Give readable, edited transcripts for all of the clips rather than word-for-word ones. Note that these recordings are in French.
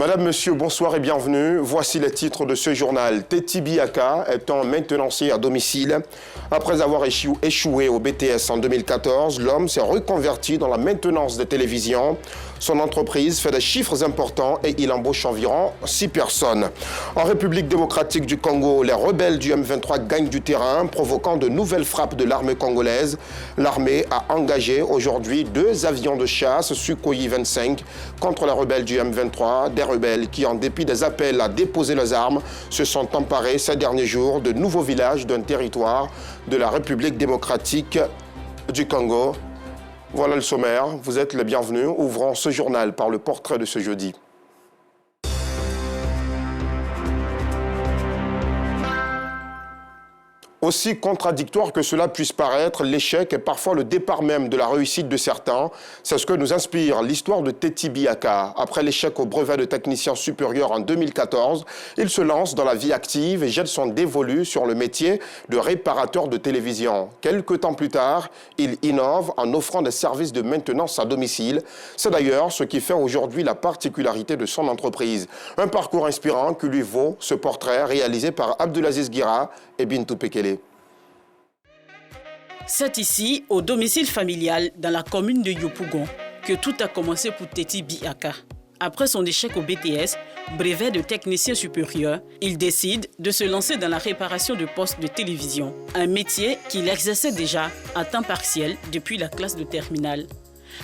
Madame, Monsieur, bonsoir et bienvenue. Voici les titres de ce journal. Teti Biaka est un maintenancier à domicile. Après avoir échoué au BTS en 2014, l'homme s'est reconverti dans la maintenance des télévisions. Son entreprise fait des chiffres importants et il embauche environ 6 personnes. En République démocratique du Congo, les rebelles du M23 gagnent du terrain, provoquant de nouvelles frappes de l'armée congolaise. L'armée a engagé aujourd'hui 2 avions de chasse Sukhoi 25 contre les rebelles du M23, des rebelles qui, en dépit des appels à déposer leurs armes, se sont emparés ces derniers jours de nouveaux villages d'un territoire de la République démocratique du Congo. Voilà le sommaire, vous êtes les bienvenus. Ouvrons ce journal par le portrait de ce jeudi. Aussi contradictoire que cela puisse paraître, l'échec est parfois le départ même de la réussite de certains. C'est ce que nous inspire l'histoire de Teti Biaka. Après l'échec au brevet de technicien supérieur en 2014, il se lance dans la vie active et jette son dévolu sur le métier de réparateur de télévision. Quelques temps plus tard, il innove en offrant des services de maintenance à domicile. C'est d'ailleurs ce qui fait aujourd'hui la particularité de son entreprise. Un parcours inspirant qui lui vaut ce portrait réalisé par Abdulaziz Guira et Bintou Pekele. C'est ici, au domicile familial, dans la commune de Yopougon, que tout a commencé pour Teti Biaka. Après son échec au BTS, brevet de technicien supérieur, il décide de se lancer dans la réparation de postes de télévision, un métier qu'il exerçait déjà à temps partiel depuis la classe de terminale.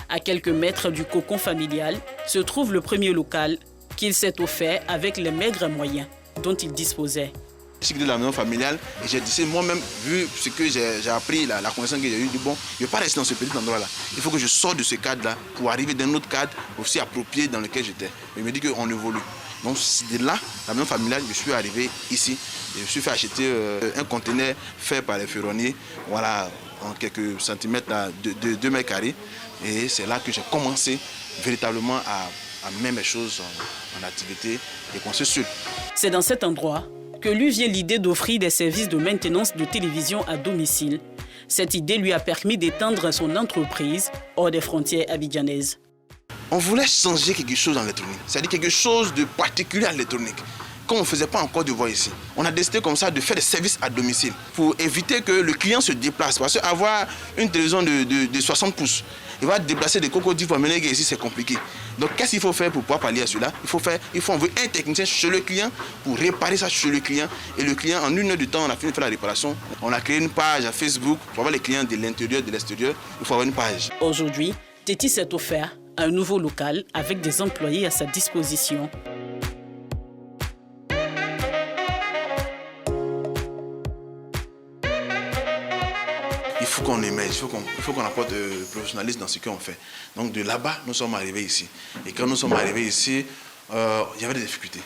À quelques mètres du cocon familial se trouve le premier local qu'il s'est offert avec les maigres moyens dont il disposait. Je suis de la maison familiale et j'ai décidé moi-même, vu ce que j'ai appris, la connaissance que j'ai eue, bon, je ne vais pas rester dans ce petit endroit-là. Il faut que je sorte de ce cadre-là pour arriver dans un autre cadre aussi approprié dans lequel j'étais. Il me dit qu'on évolue. Donc de là, la maison familiale, je suis arrivé ici. Et je me suis fait acheter un conteneur fait par les ferronniers, voilà, en quelques centimètres, de 2 mètres carrés. Et c'est là que j'ai commencé véritablement à mettre mes choses en activité et construire seul. C'est dans cet endroit que lui vient l'idée d'offrir des services de maintenance de télévision à domicile. Cette idée lui a permis d'étendre son entreprise hors des frontières abidjanaises. On voulait changer quelque chose dans l'électronique, c'est-à-dire quelque chose de particulier à l'électronique, qu'on ne faisait pas encore de voir ici. On a décidé comme ça de faire des services à domicile pour éviter que le client se déplace. Parce qu'avoir une télévision de 60 pouces, il va déplacer des cocos d'Ivoire, mais ici c'est compliqué. Donc qu'est-ce qu'il faut faire pour pouvoir pallier à cela? Il faut envoyer un technicien chez le client pour réparer ça chez le client. Et le client, en 1 heure de temps, on a fini de faire la réparation. On a créé une page à Facebook pour avoir les clients de l'intérieur, de l'extérieur. Il faut avoir une page. Aujourd'hui, Teti s'est offert un nouveau local avec des employés à sa disposition. Il faut qu'on émerge, il faut qu'on apporte le professionnalisme dans ce qu'on fait. Donc de là-bas, nous sommes arrivés ici. Et quand nous sommes arrivés ici, il y avait des difficultés.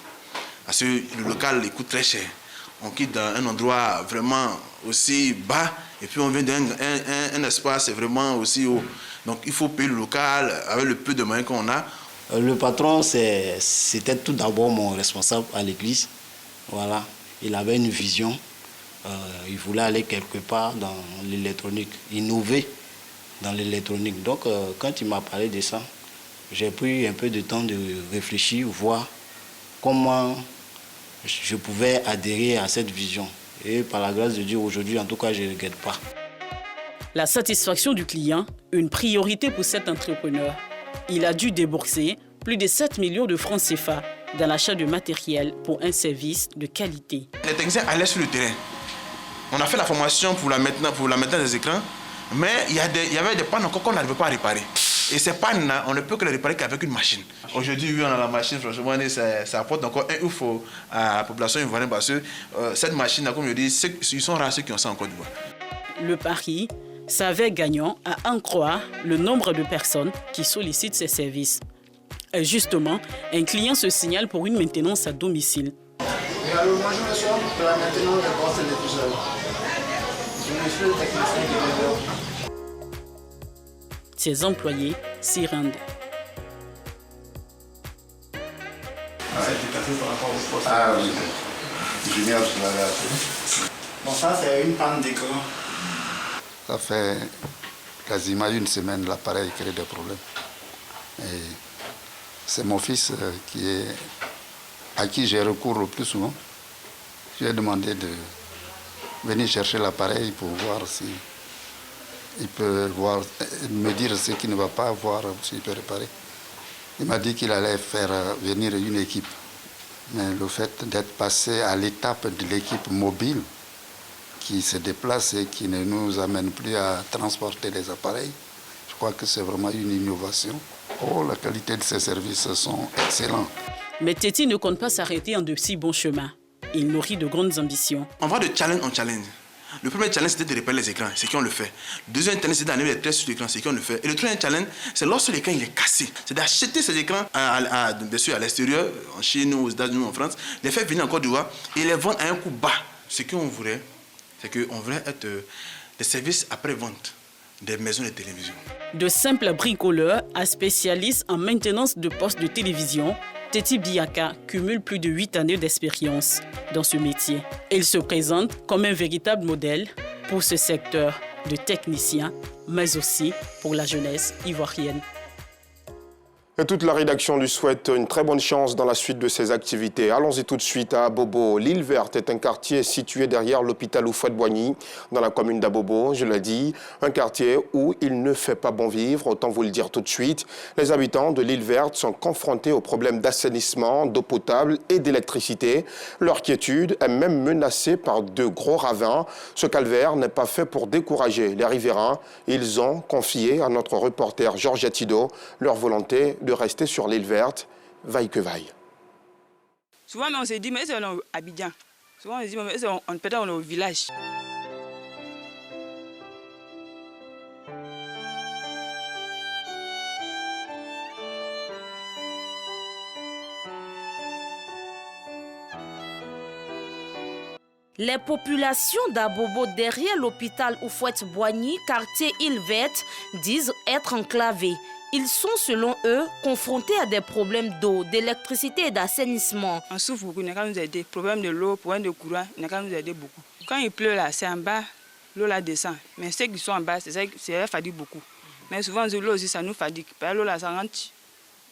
Parce que le local il coûte très cher. On quitte un endroit vraiment aussi bas et puis on vient d'un espace vraiment aussi haut. Donc il faut payer le local avec le peu de moyens qu'on a. Le patron, c'était tout d'abord mon responsable à l'église. Voilà. Il avait une vision. Il voulait aller quelque part dans l'électronique, innover dans l'électronique. Donc, quand il m'a parlé de ça, j'ai pris un peu de temps de réfléchir, voir comment je pouvais adhérer à cette vision. Et par la grâce de Dieu, aujourd'hui, en tout cas, je ne regrette pas. La satisfaction du client, une priorité pour cet entrepreneur. Il a dû débourser plus de 7 millions de francs CFA dans l'achat de matériel pour un service de qualité. Les techniciens allaient sur le terrain. On a fait la formation pour la maintenance des écrans, mais il y avait des pannes encore qu'on n'arrivait pas à réparer. Et ces pannes-là, on ne peut que les réparer qu'avec une machine. Aujourd'hui, oui, on a la machine, franchement, ça apporte encore un ouf à la population ivoirienne parce que cette machine-là, comme je dis, ils sont rares ceux qui ont ça en Côte d'Ivoire. Le pari s'avère gagnant à en croire le nombre de personnes qui sollicitent ces services. Et justement, un client se signale pour une maintenance à domicile. Et alors, bonjour monsieur, pour la maintenance des postes téléviseurs. Je suis le technicien qui est. Ses employés s'y rendent. Ah oui, je viens de la. Bon, ça c'est une panne d'écran. Ça fait quasiment une semaine, l'appareil crée des problèmes. Et c'est mon fils à qui j'ai recours le plus souvent. Je lui ai demandé de venir chercher l'appareil pour voir si il peut me dire ce qui ne va pas, voir s'il peut réparer. Il m'a dit qu'il allait faire venir une équipe. Mais le fait d'être passé à l'étape de l'équipe mobile qui se déplace et qui ne nous amène plus à transporter les appareils, je crois que c'est vraiment une innovation. Oh, la qualité de ces services sont excellents. Mais Teti ne compte pas s'arrêter en de si bons chemins. Il nourrit de grandes ambitions. On va de challenge en challenge. Le premier challenge, c'était de réparer les écrans, c'est qu'on le fait. Le deuxième challenge, c'est d'enlever les traits sur l'écran, c'est qu'on le fait. Et le troisième challenge, c'est lorsque l'écran il est cassé. C'est d'acheter ces écrans, bien sûr, à l'extérieur, en Chine, aux États-Unis, en France, les faire venir en Côte d'Ivoire et les vendre à un coût bas. Ce qu'on voudrait, c'est qu'on voudrait être des services après-vente des maisons de télévision. De simples bricoleurs à spécialistes en maintenance de postes de télévision, Teti Biaka cumule plus de 8 années d'expérience dans ce métier. Il se présente comme un véritable modèle pour ce secteur de techniciens, mais aussi pour la jeunesse ivoirienne. Et toute la rédaction lui souhaite une très bonne chance dans la suite de ses activités. Allons-y tout de suite à Abobo. L'île Verte est un quartier situé derrière l'hôpital Houphouët-Boigny, dans la commune d'Abobo, je l'ai dit. Un quartier où il ne fait pas bon vivre, autant vous le dire tout de suite. Les habitants de l'île Verte sont confrontés aux problèmes d'assainissement, d'eau potable et d'électricité. Leur quiétude est même menacée par de gros ravins. Ce calvaire n'est pas fait pour décourager les riverains. Ils ont confié à notre reporter Georges Tido leur volonté de rester sur l'île verte, vaille que vaille. Souvent, on se dit, mais c'est à Abidjan. Souvent, on se dit, mais peut-être on est au village. Les populations d'Abobo derrière l'hôpital Houphouët-Boigny, quartier Île Verte, disent être enclavées. Ils sont, selon eux, confrontés à des problèmes d'eau, d'électricité et d'assainissement. On souffre beaucoup, il n'a qu'à nous aider. Problème de l'eau, problème de courant, il n'a qu'à nous aider beaucoup. Quand il pleut là, c'est en bas, l'eau là descend. Mais ceux qui sont en bas, ça fatigue beaucoup. Mais souvent, l'eau aussi, ça nous fatigue. L'eau là, ça rentre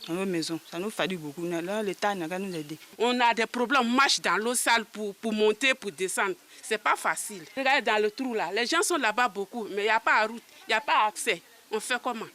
dans nos maisons, ça nous fatigue beaucoup. Là, l'État n'a qu'à nous aider. On a des problèmes, on marche dans l'eau sale pour monter, pour descendre. C'est pas facile. Regardez dans le trou là, les gens sont là-bas beaucoup, mais il n'y a pas de route, il n'y a pas accès. On fait comment?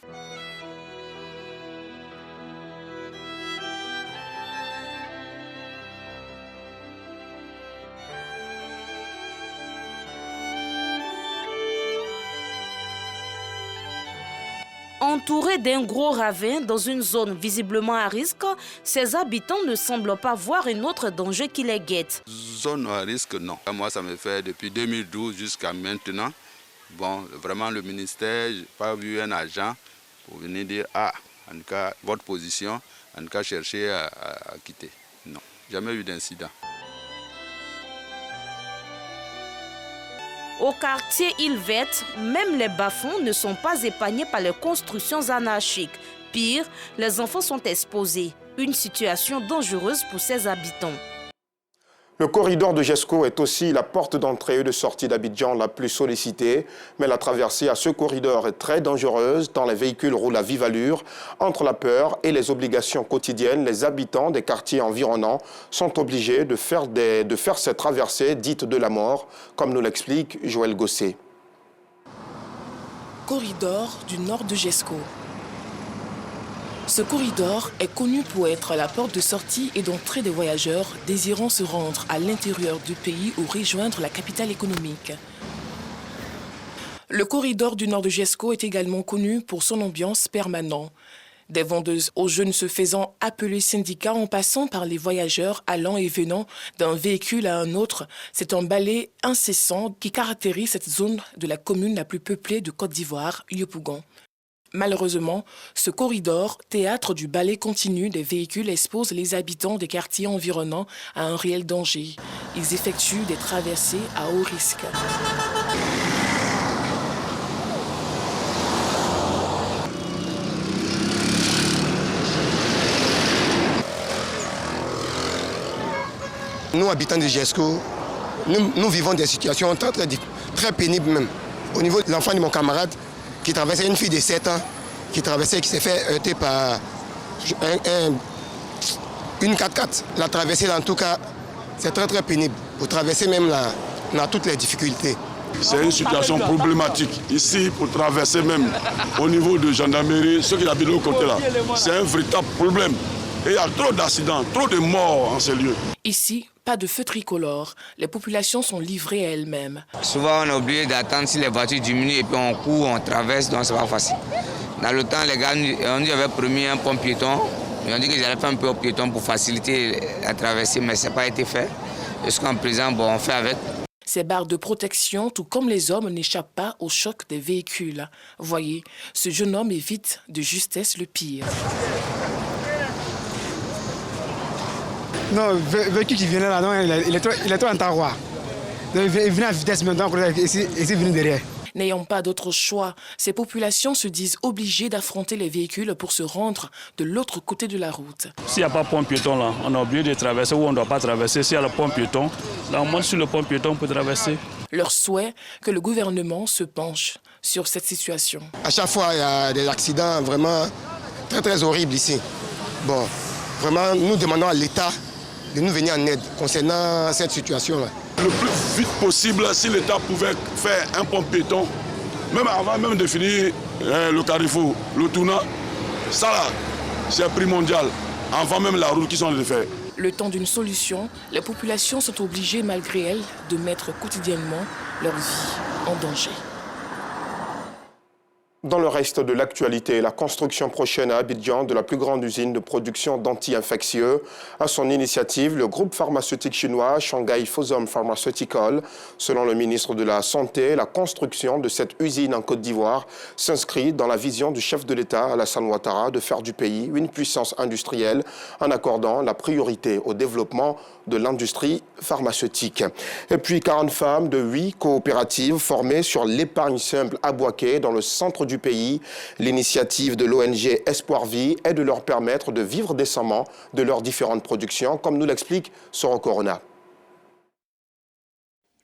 Entourés d'un gros ravin dans une zone visiblement à risque, ces habitants ne semblent pas voir un autre danger qui les guette. Zone à risque, non. Moi, ça me fait depuis 2012 jusqu'à maintenant. Bon, vraiment, le ministère, je n'ai pas vu un agent pour venir dire, en tout cas, votre position, en tout cas, chercher à quitter. Non, jamais eu d'incident. Au quartier Île Verte, même les bas-fonds ne sont pas épargnés par les constructions anarchiques. Pire, les enfants sont exposés. Une situation dangereuse pour ces habitants. Le corridor de Jesco est aussi la porte d'entrée et de sortie d'Abidjan la plus sollicitée. Mais la traversée à ce corridor est très dangereuse tant les véhicules roulent à vive allure. Entre la peur et les obligations quotidiennes, les habitants des quartiers environnants sont obligés de faire cette traversée dite de la mort, comme nous l'explique Joël Gosset. Corridor du nord de Jesco. Ce corridor est connu pour être la porte de sortie et d'entrée des voyageurs désirant se rendre à l'intérieur du pays ou rejoindre la capitale économique. Le corridor du nord de Jesco est également connu pour son ambiance permanente. Des vendeuses aux jeunes se faisant appeler syndicats en passant par les voyageurs allant et venant d'un véhicule à un autre. C'est un balai incessant qui caractérise cette zone de la commune la plus peuplée de Côte d'Ivoire, Yopougon. Malheureusement, ce corridor, théâtre du balai continu des véhicules, expose les habitants des quartiers environnants à un réel danger. Ils effectuent des traversées à haut risque. Nous, habitants de Jesco, nous vivons des situations très pénibles même. Au niveau de l'enfant de mon camarade, qui traversait une fille de 7 ans, qui s'est fait heurter par une 4x4. La traversée, en tout cas, c'est très très pénible. Pour traverser même là, on a toutes les difficultés. C'est une situation problématique. Ici, pour traverser même au niveau de gendarmerie, ceux qui habitent de l'autre côté là, c'est un véritable problème. Et il y a trop d'accidents, trop de morts en ces lieux. Ici, pas de feu tricolore. Les populations sont livrées à elles-mêmes. Souvent, on est obligé d'attendre si les voitures diminuent et puis on court, on traverse, donc c'est pas facile. Dans le temps, les gars, on nous avait promis un pont piéton. Ils ont dit qu'ils allaient faire un peu au piéton pour faciliter la traversée, mais ça n'a pas été fait. Jusqu'à présent, bon, on fait avec. Ces barres de protection, tout comme les hommes, n'échappent pas au choc des véhicules. Voyez, ce jeune homme évite de justesse le pire. Non, le véhicule qui venait là, non, il est trop en tarois. Il venait à vitesse maintenant, il est venu derrière. N'ayant pas d'autre choix, ces populations se disent obligées d'affronter les véhicules pour se rendre de l'autre côté de la route. S'il n'y a pas de pont piéton là, on est obligé de traverser ou on ne doit pas traverser. S'il y a le pont piéton, là on monte sur le pont piéton, on peut traverser. Leur souhait que le gouvernement se penche sur cette situation. À chaque fois, il y a des accidents vraiment très très horribles ici. Bon, vraiment, nous demandons à l'État de nous venir en aide concernant cette situation-là. Le plus vite possible, si l'État pouvait faire un pont piéton, même avant même de finir le carrefour, le tournant, ça là, c'est primordial, avant même la route qu'ils sont en train de faire. Le temps d'une solution, les populations sont obligées, malgré elles, de mettre quotidiennement leur vie en danger. Dans le reste de l'actualité, la construction prochaine à Abidjan de la plus grande usine de production d'anti-infectieux. À son initiative, le groupe pharmaceutique chinois Shanghai Fosun Pharmaceutical. Selon le ministre de la Santé, la construction de cette usine en Côte d'Ivoire s'inscrit dans la vision du chef de l'État, Alassane Ouattara, de faire du pays une puissance industrielle en accordant la priorité au développement de l'industrie pharmaceutique. Et puis 40 femmes de 8 coopératives formées sur l'épargne simple à Boaké dans le centre du pays. L'initiative de l'ONG Espoir Vie est de leur permettre de vivre décemment de leurs différentes productions, comme nous l'explique Soro Corona.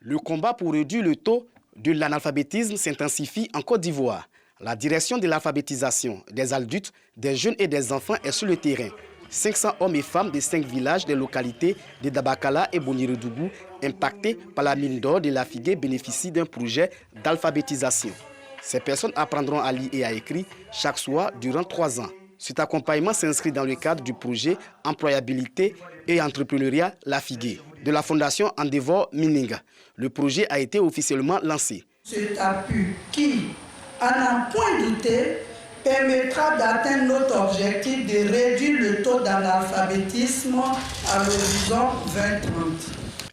Le combat pour réduire le taux de l'analphabétisme s'intensifie en Côte d'Ivoire. La direction de l'alphabétisation des adultes, des jeunes et des enfants est sur le terrain. 500 hommes et femmes de 5 villages des localités de Dabakala et Boniredougou, impactés par la mine d'or de Lafigué, bénéficient d'un projet d'alphabétisation. Ces personnes apprendront à lire et à écrire chaque soir durant 3 ans. Cet accompagnement s'inscrit dans le cadre du projet Employabilité et Entrepreneuriat Lafigué de la Fondation Endeavor Mining. Le projet a été officiellement lancé. Cet appui qui, à n'en point douter, permettra d'atteindre notre objectif de réduire le taux d'analphabétisme à l'horizon 2030.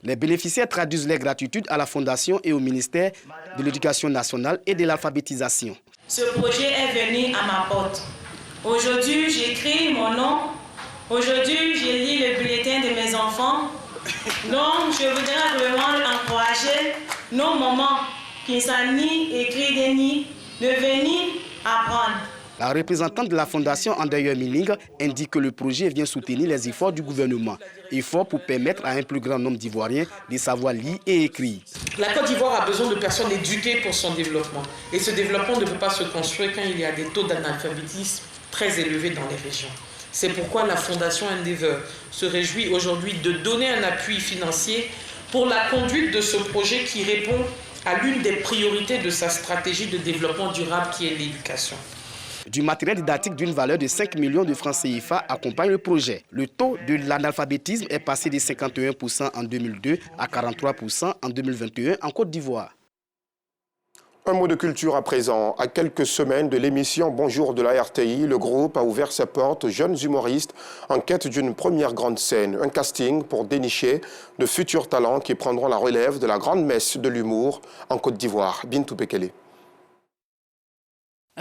Les bénéficiaires traduisent leur gratitude à la Fondation et au ministère de l'Éducation nationale et de l'alphabétisation. Ce projet est venu à ma porte. Aujourd'hui, j'écris mon nom. Aujourd'hui, je lis le bulletin de mes enfants. Donc, je voudrais vraiment encourager nos mamans qui ne savent ni écrire ni de venir apprendre. La représentante de la Fondation Endeavor Mining indique que le projet vient soutenir les efforts du gouvernement. Efforts pour permettre à un plus grand nombre d'Ivoiriens de savoir lire et écrire. La Côte d'Ivoire a besoin de personnes éduquées pour son développement. Et ce développement ne peut pas se construire quand il y a des taux d'analphabétisme très élevés dans les régions. C'est pourquoi la Fondation Endeavor se réjouit aujourd'hui de donner un appui financier pour la conduite de ce projet qui répond à l'une des priorités de sa stratégie de développement durable qui est l'éducation. Du matériel didactique d'une valeur de 5 millions de francs CFA accompagne le projet. Le taux de l'analphabétisme est passé de 51% en 2002 à 43% en 2021 en Côte d'Ivoire. Un mot de culture à présent. À quelques semaines de l'émission Bonjour de la RTI, le groupe a ouvert ses portes aux jeunes humoristes en quête d'une première grande scène. Un casting pour dénicher de futurs talents qui prendront la relève de la grande messe de l'humour en Côte d'Ivoire. Bintou Pekele.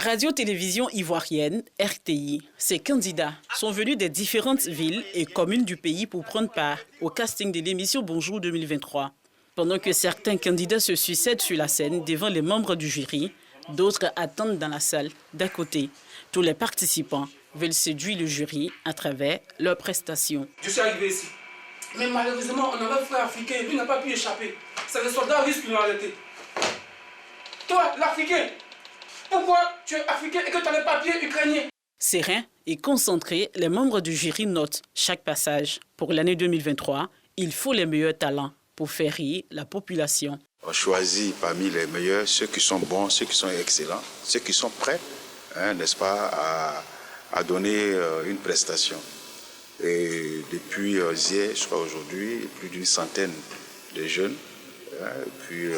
Radio-télévision ivoirienne, RTI, ces candidats sont venus des différentes villes et communes du pays pour prendre part au casting de l'émission Bonjour 2023. Pendant que certains candidats se succèdent sur la scène devant les membres du jury, d'autres attendent dans la salle d'à côté. Tous les participants veulent séduire le jury à travers leurs prestations. Je suis arrivé ici, mais malheureusement, on avait un frère africain, lui n'a pas pu échapper. C'est le soldat russe qui l'a arrêté. Toi, l'Africain, pourquoi tu es africain et que tu as les papiers ukrainiens? Serein et concentré, les membres du jury notent chaque passage. Pour l'année 2023, il faut les meilleurs talents pour faire rire la population. On choisit parmi les meilleurs ceux qui sont bons, ceux qui sont excellents, ceux qui sont prêts, n'est-ce pas, à donner une prestation. Et depuis hier, je crois aujourd'hui, plus d'une centaine de jeunes. Et puis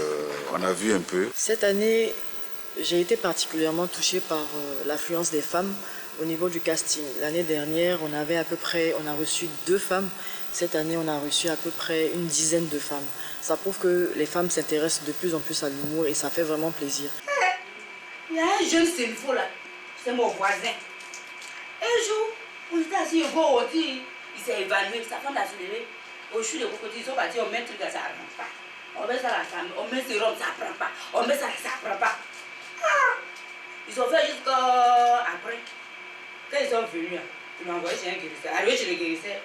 on a vu un peu. Cette année, j'ai été particulièrement touchée par l'affluence des femmes au niveau du casting. L'année dernière, on a reçu 2 femmes. Cette année, on a reçu à peu près une dizaine de femmes. Ça prouve que les femmes s'intéressent de plus en plus à l'humour et ça fait vraiment plaisir. Il y a un jeune cerveau là, c'est mon voisin. Un jour, on était assis au bord, il s'est évanoui, sa femme l'a soulevé. Au chou de crocodile, ils sont partis, on met un truc là, ça ne prend pas. On met ça à la femme, on met sérum, ça ne prend pas. On met ça ne prend pas. Ah! Ils ont fait jusqu'après. Quand ils sont venus, ils m'ont envoyé chez un guérisseur. Arrivé chez le guérisseur,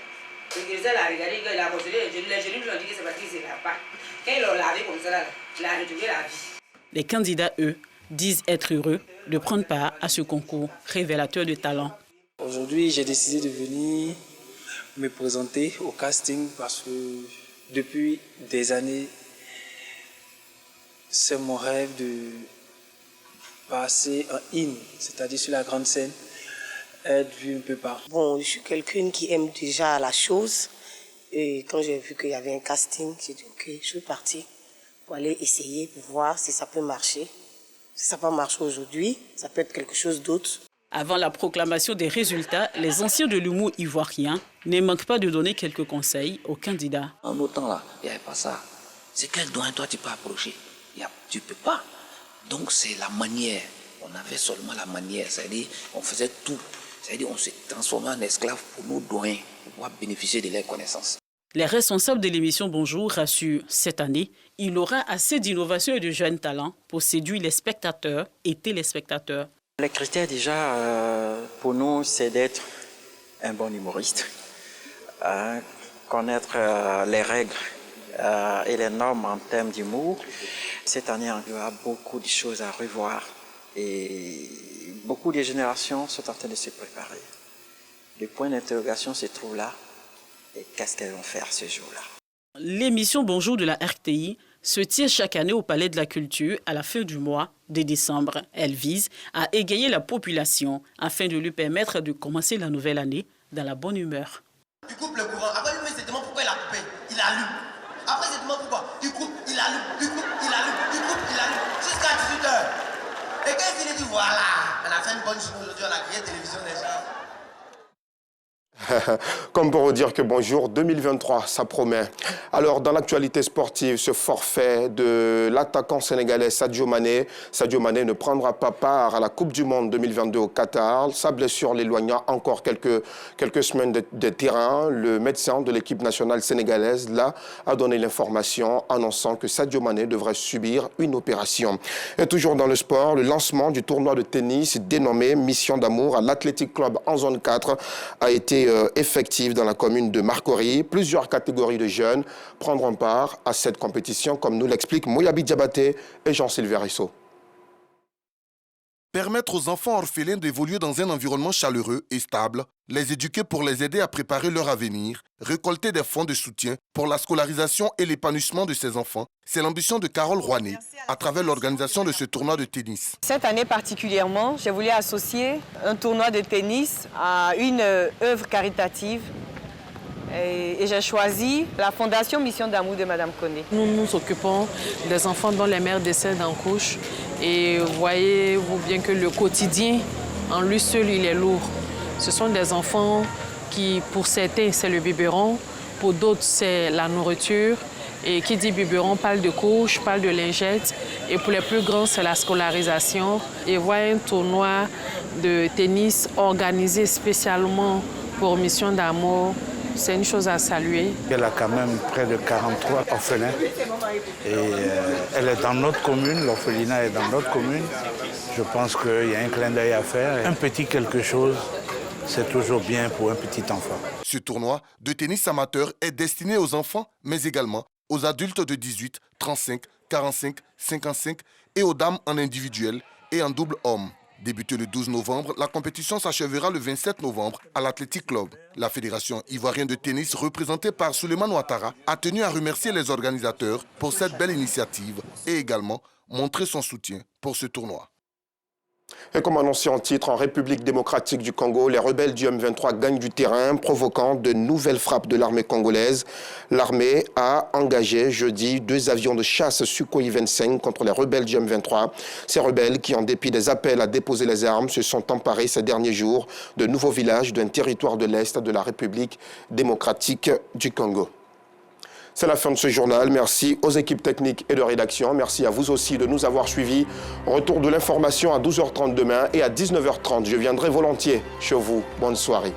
l'a regardé, il a considéré, les jeunes lui ont dit que c'est parce qu'il ne se lave pas. Quand ils l'ont lavé comme ça, il a retrouvé la vie. Les candidats, eux, disent être heureux de prendre part à ce concours révélateur de talent. Aujourd'hui, j'ai décidé de venir me présenter au casting parce que depuis des années, c'est mon rêve de passer en in, c'est-à-dire sur la grande scène, être vu un peu partout. Bon, je suis quelqu'un qui aime déjà la chose. Et quand j'ai vu qu'il y avait un casting, j'ai dit ok, je suis partie pour aller essayer, pour voir si ça peut marcher. Si ça peut marcher aujourd'hui, ça peut être quelque chose d'autre. Avant la proclamation des résultats, les anciens de l'humour ivoirien ne manquent pas de donner quelques conseils aux candidats. En nos temps là, il n'y avait pas ça. C'est quel doigt toi tu peux approcher? Tu ne peux pas. Donc c'est la manière. On avait seulement la manière, c'est-à-dire on faisait tout. C'est-à-dire on se transformait en esclaves pour nos doyens, pour pouvoir bénéficier de leurs connaissances. Les responsables de l'émission Bonjour rassurent, cette année, il aura assez d'innovation et de jeunes talents pour séduire les spectateurs et téléspectateurs. Les critères déjà, pour nous, c'est d'être un bon humoriste, connaître les règles et les normes en termes d'humour. Cette année, il y aura beaucoup de choses à revoir et beaucoup de générations sont en train de se préparer. Le point d'interrogation se trouve là. Et qu'est-ce qu'elles vont faire ce jour-là? L'émission Bonjour de la RTI se tient chaque année au Palais de la Culture à la fin du mois de décembre. Elle vise à égayer la population afin de lui permettre de commencer la nouvelle année dans la bonne humeur. Il coupe le courant. Après, il se demande pourquoi il a coupé. Il allume. Après, il se demande pourquoi. Il coupe, il allume, il coupe, il allume, il coupe, il allume. Jusqu'à 18h. Et quand il dit voilà, on a fait une bonne chose aujourd'hui, on a créé télévision des gens. Comme pour vous dire que bonjour, 2023, ça promet. Alors, dans l'actualité sportive, ce forfait de l'attaquant sénégalais Sadio Mané. Sadio Mané ne prendra pas part à la Coupe du Monde 2022 au Qatar. Sa blessure l'éloigna encore quelques semaines de terrain. Le médecin de l'équipe nationale sénégalaise, là, a donné l'information annonçant que Sadio Mané devrait subir une opération. Et toujours dans le sport, le lancement du tournoi de tennis dénommé Mission d'amour à l'Athletic Club en zone 4 a été effective dans la commune de Marcory. Plusieurs catégories de jeunes prendront part à cette compétition, comme nous l'expliquent Moyabi Diabaté et Jean-Sylvain Rissot. Permettre aux enfants orphelins d'évoluer dans un environnement chaleureux et stable, les éduquer pour les aider à préparer leur avenir, récolter des fonds de soutien pour la scolarisation et l'épanouissement de ces enfants, c'est l'ambition de Carole Rouanet à travers l'organisation de ce tournoi de tennis. Cette année particulièrement, j'ai voulu associer un tournoi de tennis à une œuvre caritative. Et j'ai choisi la Fondation Mission d'amour de Mme Koné. Nous nous occupons des enfants dont les mères décèdent en couche. Et voyez-vous bien que le quotidien, en lui seul, il est lourd. Ce sont des enfants qui, pour certains, c'est le biberon. Pour d'autres, c'est la nourriture. Et qui dit biberon parle de couche, parle de lingette. Et pour les plus grands, c'est la scolarisation. Et voilà un tournoi de tennis organisé spécialement pour Mission d'amour. C'est une chose à saluer. Elle a quand même près de 43 orphelins. Et elle est dans notre commune, l'orphelinat est dans notre commune. Je pense qu'il y a un clin d'œil à faire. Un petit quelque chose, c'est toujours bien pour un petit enfant. Ce tournoi de tennis amateur est destiné aux enfants, mais également aux adultes de 18, 35, 45, 55 et aux dames en individuel et en double homme. Débutée le 12 novembre, la compétition s'achèvera le 27 novembre à l'Athletic Club. La Fédération ivoirienne de tennis, représentée par Souleymane Ouattara, a tenu à remercier les organisateurs pour cette belle initiative et également montrer son soutien pour ce tournoi. Et comme annoncé en titre, en République démocratique du Congo, les rebelles du M23 gagnent du terrain, provoquant de nouvelles frappes de l'armée congolaise. L'armée a engagé jeudi 2 avions de chasse Sukhoi 25 contre les rebelles du M23. Ces rebelles qui, en dépit des appels à déposer les armes, se sont emparés ces derniers jours de nouveaux villages d'un territoire de l'Est de la République démocratique du Congo. C'est la fin de ce journal. Merci aux équipes techniques et de rédaction. Merci à vous aussi de nous avoir suivis. Retour de l'information à 12h30 demain et à 19h30. Je viendrai volontiers chez vous. Bonne soirée.